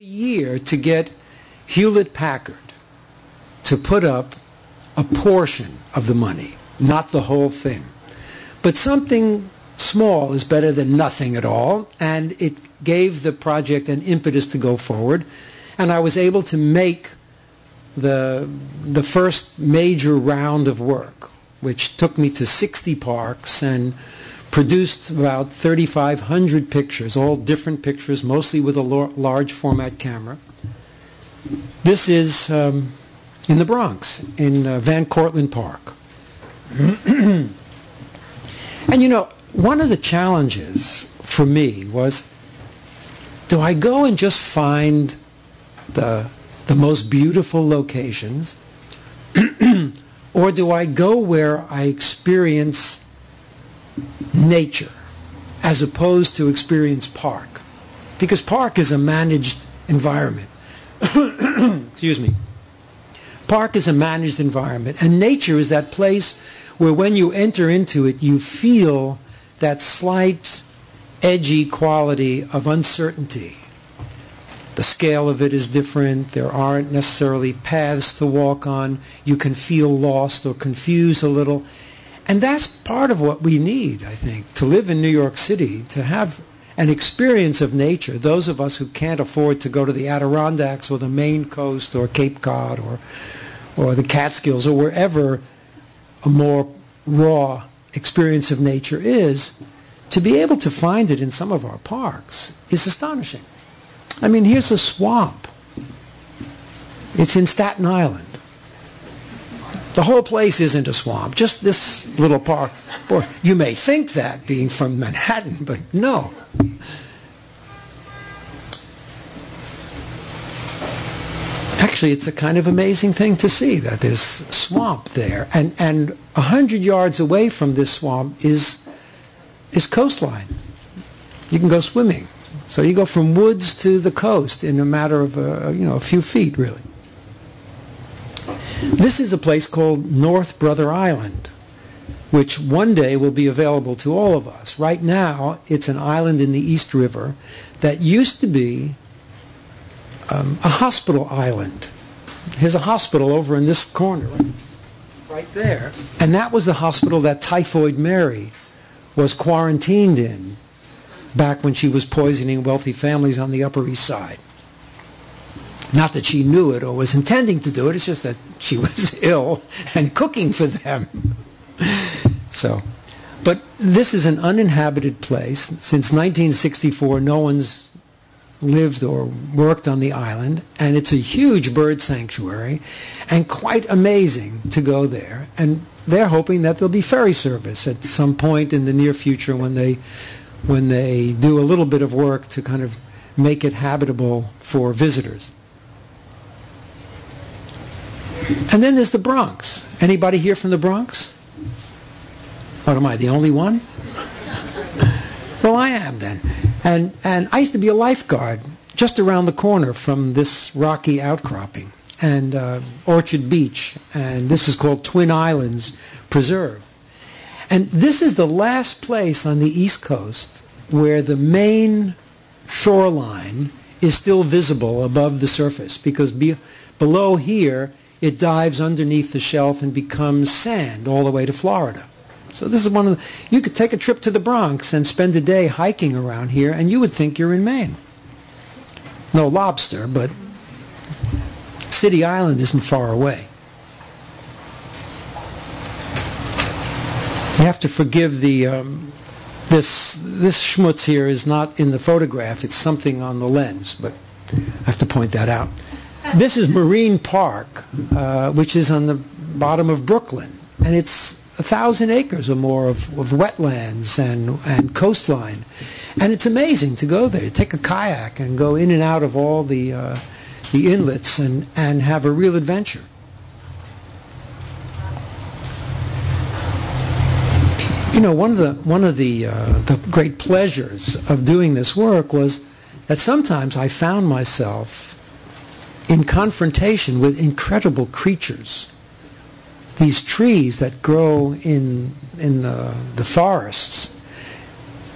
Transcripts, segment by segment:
Year to get Hewlett-Packard to put up a portion of the money, not the whole thing. But something small is better than nothing at all, and it gave the project an impetus to go forward. And I was able to make the first major round of work, which took me to 60 parks and produced about 3,500 pictures, all different pictures, mostly with a large format camera. This is in the Bronx, in Van Cortlandt Park. And you know, one of the challenges for me was, do I go and just find the most beautiful locations, or do I go where I experience nature as opposed to experience park? Because park is a managed environment. Excuse me. Park is a managed environment, and nature is that place where when you enter into it you feel that slight edgy quality of uncertainty. The scale of it is different. There aren't necessarily paths to walk on. You can feel lost or confused a little. And that's part of what we need, I think, to live in New York City, to have an experience of nature. Those of us who can't afford to go to the Adirondacks or the Maine coast or Cape Cod or the Catskills or wherever a more raw experience of nature is, to be able to find it in some of our parks is astonishing. I mean, here's a swamp. It's in Staten Island. The whole place isn't a swamp, just this little park. Boy, you may think that, being from Manhattan, but no. Actually, it's a kind of amazing thing to see that there's swamp there. And 100 yards away from this swamp is coastline. You can go swimming. So you go from woods to the coast in a matter of a few feet, really. This is a place called North Brother Island, which one day will be available to all of us. Right now, it's an island in the East River that used to be a hospital island. Here's a hospital over in this corner, right there. And that was the hospital that Typhoid Mary was quarantined in back when she was poisoning wealthy families on the Upper East Side. Not that she knew it or was intending to do it, it's just that she was ill and cooking for them. So, but this is an uninhabited place. Since 1964, no one's lived or worked on the island, and it's a huge bird sanctuary, and quite amazing to go there. And they're hoping that there'll be ferry service at some point in the near future when they do a little bit of work to kind of make it habitable for visitors. And then there's the Bronx. Anybody here from the Bronx? What am I, the only one? Well, I am then. And I used to be a lifeguard just around the corner from this rocky outcropping, and Orchard Beach, and this is called Twin Islands Preserve. And this is the last place on the East Coast where the main shoreline is still visible above the surface, because below here it dives underneath the shelf and becomes sand all the way to Florida. So this is one of the, you could take a trip to the Bronx and spend a day hiking around here and you would think you're in Maine. No lobster, but City Island isn't far away. You have to forgive the this schmutz here is not in the photograph, it's something on the lens, but I have to point that out. This is Marine Park, which is on the bottom of Brooklyn, and it's 1,000 acres or more of wetlands and coastline, and it's amazing to go there. You take a kayak and go in and out of all the inlets and have a real adventure. You know, one of the great pleasures of doing this work was that sometimes I found myself in confrontation with incredible creatures. These trees that grow in the forests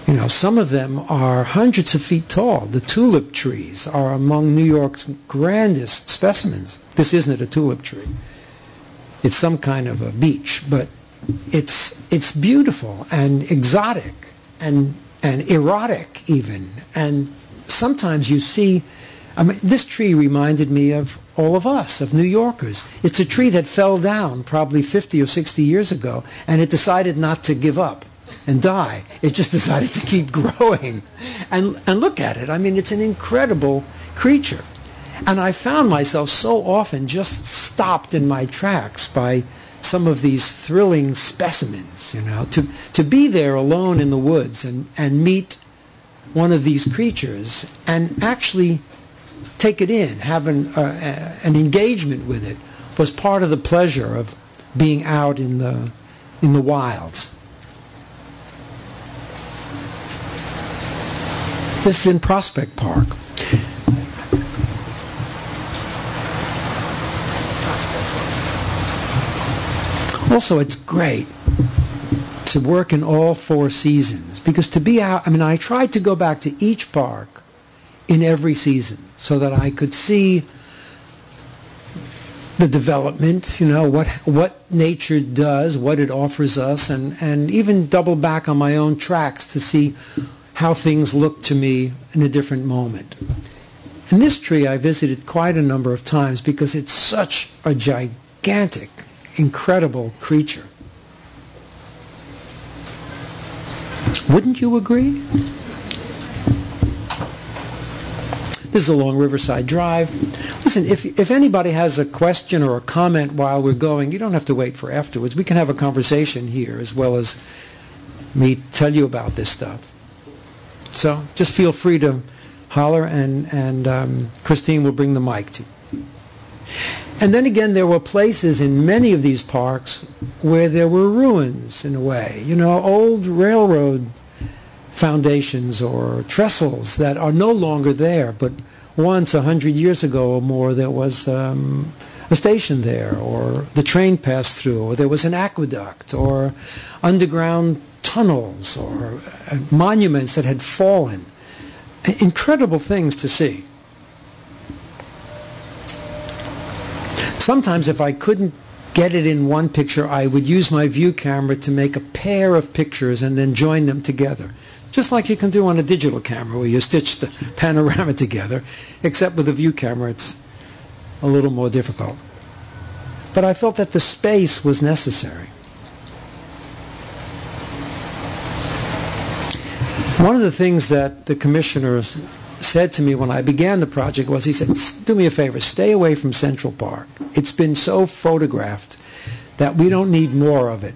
You know, some of them are hundreds of feet tall. The tulip trees are among New York's grandest specimens. This isn't a tulip tree. It's some kind of a beech, but it's beautiful and exotic and erotic even. And sometimes you see, I mean, this tree reminded me of all of us, of New Yorkers. It's a tree that fell down probably 50 or 60 years ago, and it decided not to give up and die. It just decided to keep growing. And look at it. I mean, it's an incredible creature. And I found myself so often just stopped in my tracks by some of these thrilling specimens, you know, to be there alone in the woods and meet one of these creatures and actually take it in, have an engagement with it, was part of the pleasure of being out in the wilds. This is in Prospect Park. Also, it's great to work in all 4 seasons, because to be out, I mean, I tried to go back to each park in every season so that I could see the development, you know, what nature does, what it offers us, and even double back on my own tracks to see how things look to me in a different moment. And this tree I visited quite a number of times because it's such a gigantic, incredible creature. Wouldn't you agree? This is along Riverside Drive. Listen, if anybody has a question or a comment while we're going, you don't have to wait for afterwards. We can have a conversation here as well as me tell you about this stuff. So just feel free to holler, and Christine will bring the mic to you. And then again, there were places in many of these parks where there were ruins, in a way. You know, old railroad foundations or trestles that are no longer there, but once, 100 years ago or more, there was a station there, or the train passed through, or there was an aqueduct, or underground tunnels, or monuments that had fallen. Incredible things to see. Sometimes if I couldn't get it in one picture, I would use my view camera to make a pair of pictures and then join them together. Just like you can do on a digital camera where you stitch the panorama together, except with a view camera it's a little more difficult. But I felt that the space was necessary. One of the things that the commissioners said to me when I began the project was, he said, do me a favor, stay away from Central Park. It's been so photographed that we don't need more of it.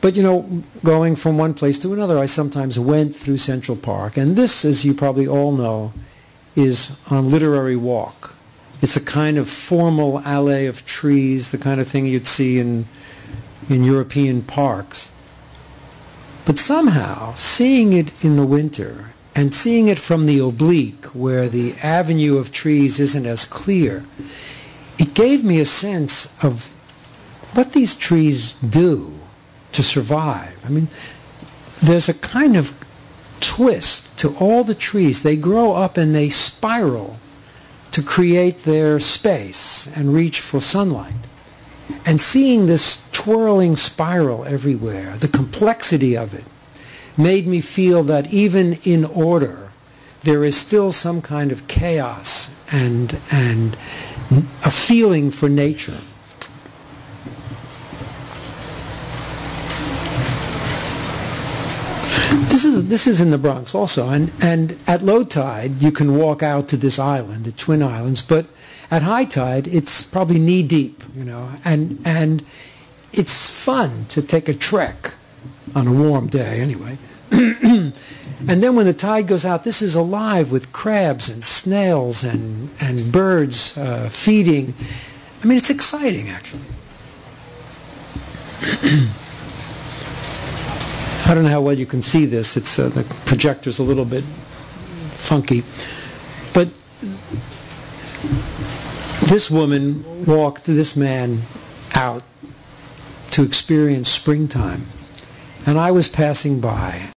But, you know, going from one place to another, I sometimes went through Central Park. And this, as you probably all know, is on Literary Walk. It's a kind of formal alley of trees, the kind of thing you'd see in European parks. But somehow, seeing it in the winter and seeing it from the oblique, where the avenue of trees isn't as clear, it gave me a sense of what these trees do to survive. I mean, there's a kind of twist to all the trees. They grow up and they spiral to create their space and reach for sunlight. And seeing this twirling spiral everywhere, the complexity of it, made me feel that even in order, there is still some kind of chaos and a feeling for nature. This is in the Bronx also, and at low tide you can walk out to this island, the Twin Islands, but at high tide it's probably knee deep, you know, and it's fun to take a trek on a warm day anyway. And then when the tide goes out, this is alive with crabs and snails and birds feeding. I mean, it's exciting actually. I don't know how well you can see this. It's the projector's a little bit funky. But this woman walked this man out to experience springtime. And I was passing by.